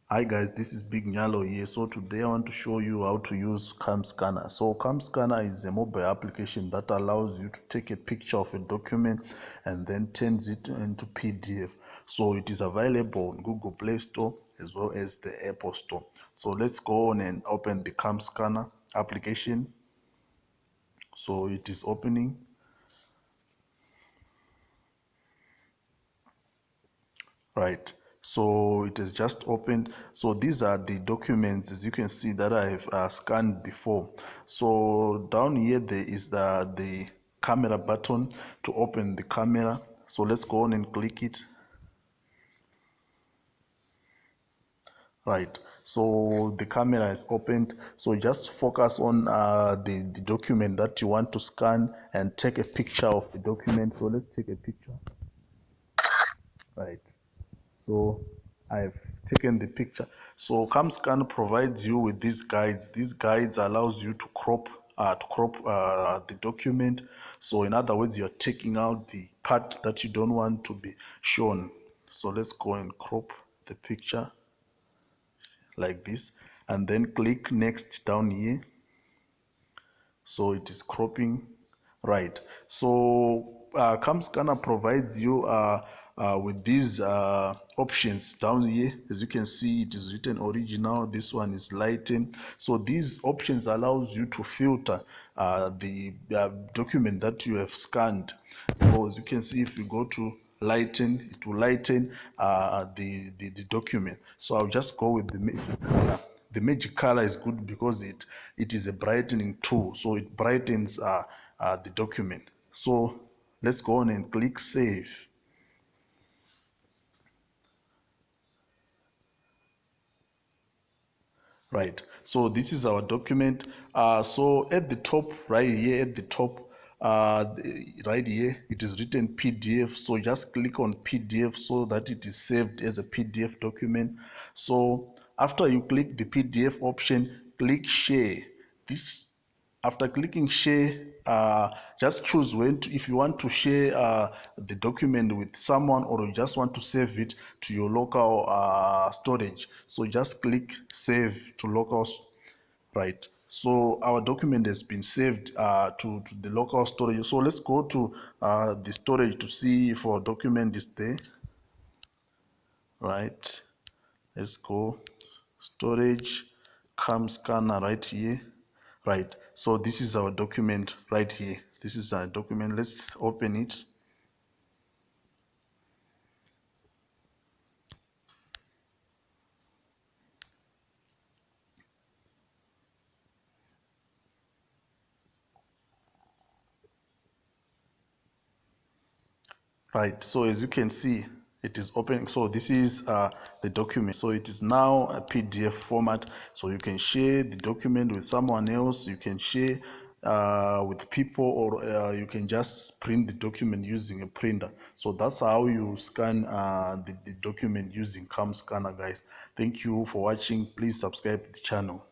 Hi guys, this is Big Nyalo here. So today I want to show you how to use Cam Scanner. So Cam Scanner is a mobile application that allows you to take a picture of a document and then turns it into PDF. So it is available on Google Play Store as well as the Apple Store. So let's go on and open the Cam Scanner application. So it is opening. Right, so it is just opened. So these are the documents, as you can see, that I have scanned before. So down here there is the camera button to open the camera. So let's go on and click it. Right, so the camera is opened. So just focus on the document that you want to scan and take a picture of the document. So let's take a picture. Right, so I've taken the picture. So CamScan provides you with these guides. These guides allows you to crop the document. So in other words, you're taking out the part that you don't want to be shown. So let's go and crop the picture like this, and then click next down here. So it is cropping. Right, so Cam Scanner provides you with these options down here. As you can see, it is written original, this one is lighten. So these options allows you to filter the document that you have scanned. So as you can see, if you go to lighten, it will lighten the document. So I'll just go with the magic color. The magic color is good because it is a brightening tool, so it brightens the document. So let's go on and click save. Right, so this is our document. So at the top, right here at the top, right here, it is written PDF. So just click on PDF so that it is saved as a PDF document. So after you click the PDF option, click share. This After clicking share, just choose if you want to share the document with someone, or you just want to save it to your local storage. So just click save to local. Right, so our document has been saved to the local storage. So let's go to the storage to see if our document is there. Right, let's go storage, Cam Scanner right here. Right, so this is our document right here. This is our document. Let's open it. Right, so as you can see, it is opening. So this is the document. So it is now a PDF format. So you can share the document with someone else. You can share with people, or you can just print the document using a printer. So that's how you scan the document using Cam Scanner, guys. Thank you for watching. Please subscribe to the channel.